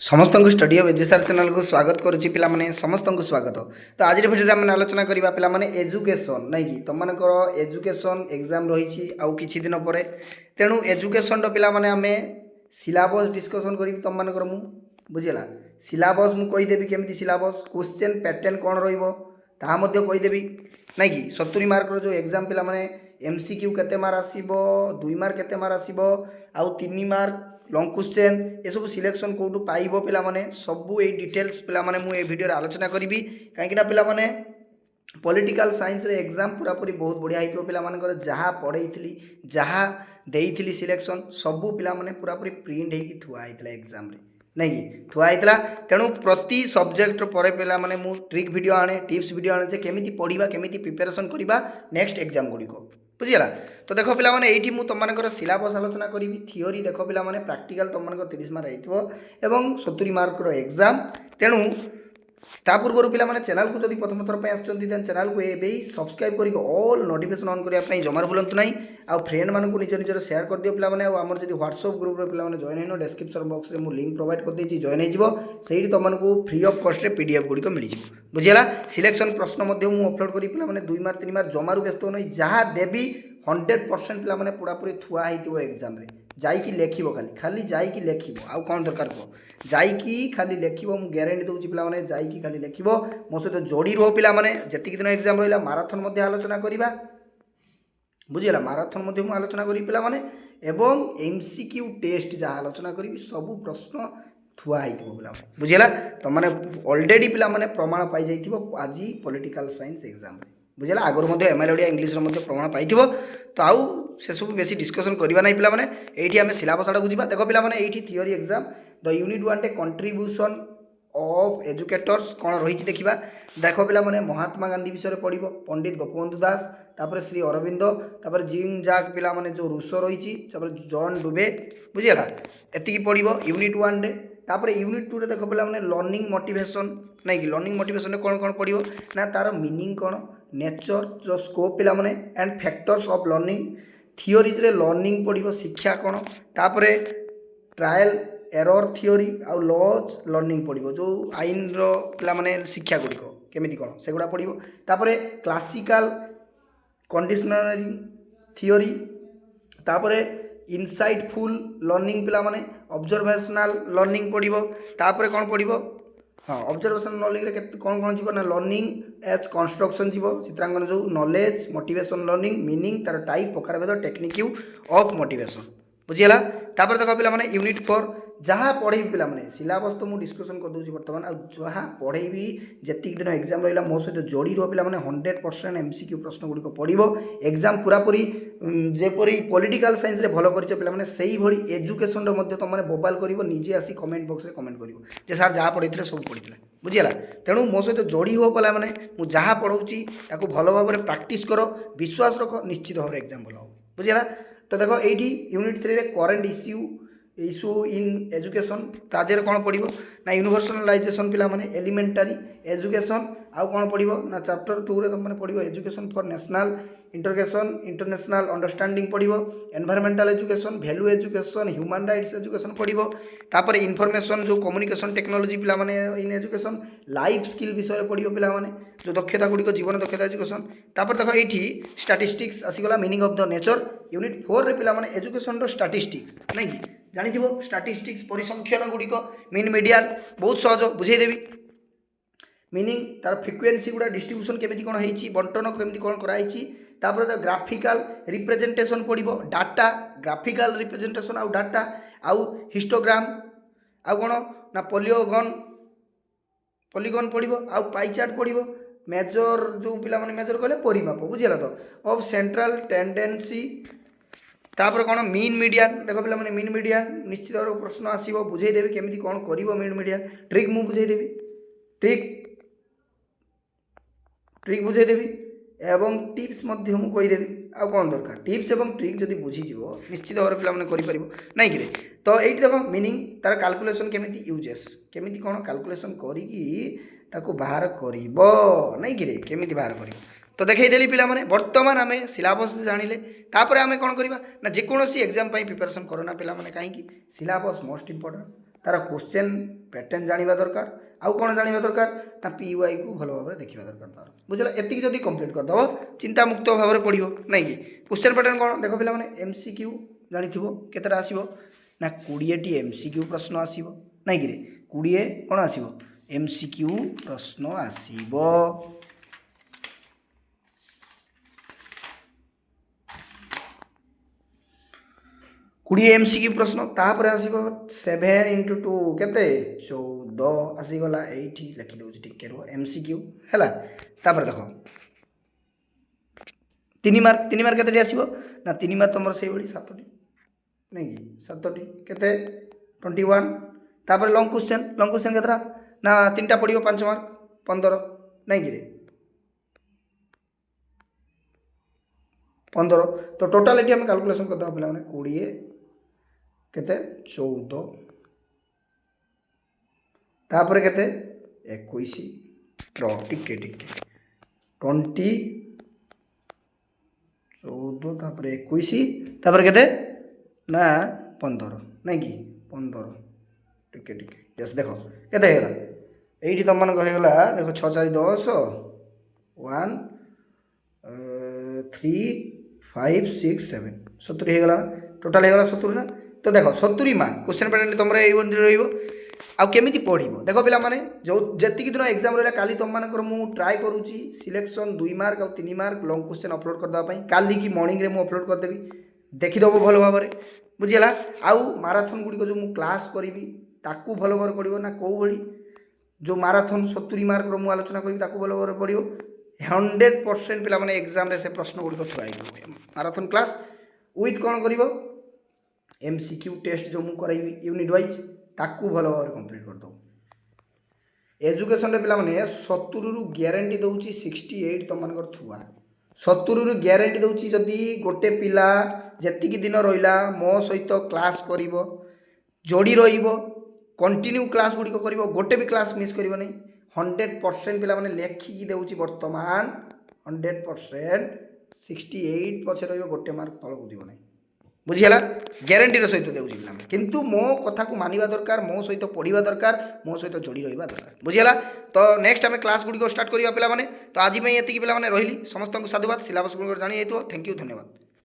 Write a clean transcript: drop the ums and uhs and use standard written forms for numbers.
समस्त study of एजुसार channel को स्वागत करुच्ची पे समस्त को स्वागत। तो आज भिडियो में आलोचना करवा पे एजुकेशन नहीं कि तुम मानकर एजुकेशन एग्जाम रही आउ कि दिन पर तेणु एजुकेशन पे आम सिलेबस डिस्कसन करी तुम मानकर मु बुझेगा सिलेबस मुझेदेवी केमी सिलेबस क्वेश्चन पैटर्न कौन रहीदेवी नहीं कि 70 मार्क जो एग्जाम पे मैंने एमसीक्यू केते मार्क आसीबो 2 मार्क केते मार्क आसीबो आउ 3 मार्क लॉन्ग क्वेश्चन ये सब सिलेक्शन कौटू पाइब पिला माने सबू ये डिटेल्स पिला माने मु ए वीडियो रे आलोचना करी कहीं पिला माने पॉलिटिकल साइंस रे एग्जाम पूरा पूरी बहुत बढ़िया होइतो पिला मानकर जहाँ पढ़ेइथिली जहाँ देइथिली सिलेक्शन सबू पिला माने पूरा पूरी प्रिंट हेकी थुआ आइतला एग्जाम रे नहीं कि थुआ आइतला। तेणु प्रति सब्जेक्ट पर पिला माने मु ट्रिक वीडियो आने टिप्स वीडियो आने जे केमिति पढ़िबा केमिति प्रिपरेशन करिबा नेक्स्ट एग्जाम गुड़िको बुझीगला। तो देख पे ये तुम मानकर सिलेबस आलोचना करी थियोरी देख पे प्रैक्टिकल तुम मानक 30 मार्क हो 70 मार्क एग्जाम। तेणु ता पूर्व पे चैनल को जब प्रथम थर आसुँच चैनल को ये सब्सक्राइब कर ऑल नोटिफिकेशन ऑन करने जमार भूलु ना आ फ्रेंड मानक निज निजर शेयर कर दियो पे आमर जो व्हाट्सएप ग्रुप पे जॉइन हो डिस्क्रिप्शन बॉक्स में मुझे लिंक प्रोवाइड कर देती जॉइन होती तुमको फ्री ऑफ कॉस्ट रे पीडीएफ गुड़िक मिल बुझेगा। सिलेक्शन प्रश्न मुझे अपलोड करी पे 2 मार्क 3 मार्क जमारू व्यस्त हो जहाँ देवी 100% पे पूरा पूरी थुआ हो एग्जाम रे जाइकी लेखिब खाली जाइकी लेखिब आउ कौन दरकार कह जाइकी खाली लेखिब मु ग्यारंटी दूसरी पे जाइकी खाली लेखिब मो सहित जोड़ी रह पे जी दिन एग्जाम रहा माराथन आलोचना करवा बुझीगला माराथन आलोचना करी पे एवं एमसीक्यू टेस्ट जहाँ आलोचना करी सब प्रश्न थुआ होता पे बुझीगला। तो मैंने ऑलरेडी पे प्रमाण पाई जाइथिबो आज पॉलिटिकल साइंस एग्जाम बुझेगा आगुरी एमएल ओडिया इंग्लिश प्रमाण पाई तो आउ से सब बेसी डिस्कसन करवा ना पे ये आम सिलेबस आड़ बुझा देख पे ये theory exam the unit 1 contribution of educators कौन रही देखा देख पे महात्मा गांधी विषय पढ़ पंडित गोपबंधु दास तापर श्री अरविंद तापर जिंग जाक पिला माने जो रूसो रही जॉन डुबे बुझीगला एति पढ़ यूनिट 1 रे। तापर यूनिट 2 रे देख पे लर्निंग मोटिवेशन नहीं कि लर्निंग मोटिवेशन कौन कौन पढ़ ना तार मीनिंग कौन नेचर जो स्कोप पिला माने and factors of learning theories रे लर्निंग पढ़ शिक्षा कौन तापर ट्रायल एरर थियोरी आउ लॉज लर्निंग पढ़ जो आईन रा माने शिक्षा गुड़िक केमिति कौन से गुड़ा पढ़ तापर क्लासिकल कंडीशनरी थियोरी तापर इनसाइटफुल लर्निंग पिला माने ऑब्जर्वेशनल लर्निंग पढ़ तापर कौन पढ़ हाँ ऑब्जर्वेशन लर्निंग रे कौन कौन जीव ना लर्निंग एज कंस्ट्रक्शन जीव चित्रांकन जो नॉलेज मोटिवेशन लर्निंग मीनिंग तार टाइप प्रकार भेद टेक्निक ऑफ मोटिवेशन बुझीगला। तापर देख पे यूनिट 4 जहाँ पढ़े पे सिलेबस तो मुझे डिस्कसन कर दूसरी बर्तमान आ जहाँ पढ़े जी दिन एग्जाम रहा मो सहित जोड़ी रो पे 100% एमसीक्यू प्रश्न गुड़िक पढ़ एग्जाम पूरा पूरी जेपरी पॉलिटिकल साइंस रे भल कर पे से एजुकेशन तुमने बोबाल कर निजे आसी कमेंट बॉक्स रे कमेंट कर सार जहाँ पढ़ी सब पढ़ी बुझीगला। तेणु मो सहित जोड़ी हो पे मुझे जहाँ पढ़ाऊँगी भल भाव में प्राक्ट कर विश्वास रख निश्चित भाव एग्जाम भल हो बुझीगला। तो देख ये यूनिट 3 रे करेन्ट इश्यू इन एजुकेशन तादेह कौन पढ़ ना यूनिवर्सलाइजेशन पिला माने एलिमेंटारी एजुकेशन आउ कौन पढ़ ना चैप्टर 2 रे तुमने पढ़ education for national integration international understanding पढ़ environmental education value education human rights education पढ़ तापर इनफॉरमेशन जो कम्युनिकेशन टेक्नोलॉजी पिला माने इन एजुकेशन लाइफ स्किल विषय पढ़ पिला माने जो दक्षता गुड़िक जीवन दक्षता एजुकेशन तापर देख ये स्टैटिस्टिक्स आसीगला meaning of the nature unit 4 रे पिला माने एजुकेशन स्टैटिस्टिक्स नहीं कि जानी स्टैटिस्टिक्स परिसंख्यान गुड़िक मीन मीडियन बहुत सहज बुझेदेवी मीनिंग तार फ्रिक्वेन्सी गुड़ा डिस्ट्रीब्यूशन केमिति कौन होइछि बंटन केमिति कौन कराइछि तापर ग्राफिकल रिप्रेजेंटेशन पढ़ डाटा ग्राफिकल रिप्रेजेंटेशन आउ डाटा आउ हिस्टोग्राम आउ कौन ना पॉलीगन पढ़ आउ पाई चार्ट पढ़ मेजर जो पिला माने मेजर कले परिमाप बुझीगला। तो ऑफ सेंट्रल टेंडेंसी तापर कौन मीन मीडियन देख पे मीन मीडियन निश्चित भाव प्रश्न आसो बुझेदेवी केमिति कौन कर मीन मीडियन ट्रिक मु बुझेदेवी ट्रिक बुझेदेवी एवं टिप्स कहीदेवी आ कौन दरकार टिप्स एवं ट्रिक जब बुझीज निश्चित भाव पे कर नहीं कि तो ये देख मीनिंग तार कैलकुलेशन केमिति यूजेस केमिति कौन कैलकुलेशन करी बाहर कर नहीं कि केमिति बाहर कर तो देखदेली पे बर्तमान आम सिलेबस जानिले तापर आम कौन करवा ना जेकोसी एग्जाम प्रिपरेशन करना पे कहीं सिलेबस मोस्ट इंपोर्टेंट तार क्वेश्चन पैटर्न जानिबा दरकार आउ कौन जानिबा दरकार ना पीवाई को भल भाव देखा दरकार तार बुझला एतिक जदि कंप्लीट करदब चिंता मुक्त भाव में पढ़ो नहीं कि क्वेश्चन पैटर्न कौन देख पे एमसीक्यू जानिथिबो केतेटा आसीबो ना 20टी एमसीक्यू प्रश्न आसीबो नहीं कि 20 कौन आसीबो एमसीक्यू प्रश्न आसीबो 20 एमसीक्यू प्रश्न तापर आसीबो 7 × 2 केते 14 आसीगला एठी लिखि दउछि टिके रो एमसीक्यू हैला तापर देखो 3 मार्क केते आसीबो ना 3 मार्क तमर सेही बळी 7टी नहीं कि 7टी केते 21 तापर लॉन्ग क्वेश्चन केतरा ना 3टा पडियो 5 मार्क 15 नहीं कि रे 15 तो टोटल एटी हम कैलकुलेशन करदा पिला माने 20 केते 14 तापर केते 21 रो टिके 20 14 तापर 21 तापर केते ना 15 नहीं कि 15 टिके यस देखो केते हेला एठी तम मन कहगला देखो 6 4 10 1 3 5 6 7 70 हेगला टोटल हेगला 70 ना तो देखो 70 मार्क क्वेश्चन पैटर्न तुम रही आमी पढ़ देख पे जो जी दिन एग्जाम रहा काली तुम मानकर मु ट्राए करुँची सिलेक्शन 2 मार्क और 3 मार्क लॉन्ग क्वेश्चन अपलोड करदेवाई काली की मॉर्निंग रे मु अपलोड करदेवी देखीदेव भल भाव में बुझीगला आउ माराथन गुड़िक जो मु क्लास करी ताकू भल भाव पड़ो ना कौ भली जो माराथन 70 मार्क मु आलोचना करी भल भाव पड़ो 100% पिला माने एग्जाम रे से प्रश्न गुड़िक थुआई माराथन क्लास विथ कौन कर एमसीक्यू टेस्ट जो मु कराइबी यूनिट वाइज ताकू भल भाव कंप्लीट कर दो एजुकेशन पिला माने 70 रु ग्यारंटी दउची 68 तुम मानकर थुआ 70 रु ग्यारंटी दउची जदि गोटे पिला जेतिकी दिन रहिला मो सहित क्लास करिवो जोड़ी रहिवो कंटिन्यू क्लास गुड़िक करिवो गोटे भी क्लास मिस करिवो नहीं 100% पिला माने लेखिकी देउची वर्तमान 100% 68 पछे रहिवो गोटे मार्क तळ बुझिवो नहीं बुझीगला ग्यारंटी सहित देउछि किंतु मो कथा को मानिबा दरकार मो सहित पढ़िबा दरकार मो सहित जोड़ी रहिबा दरकार बुझीगला तो नेक्स्ट आम क्लास गुड़ी स्टार्ट करिबा पिला माने तो आज एतिकी पिला माने रहिली समस्त को साधुवाद सिलेबस गुड़ जानि थैंक यू धन्यवाद।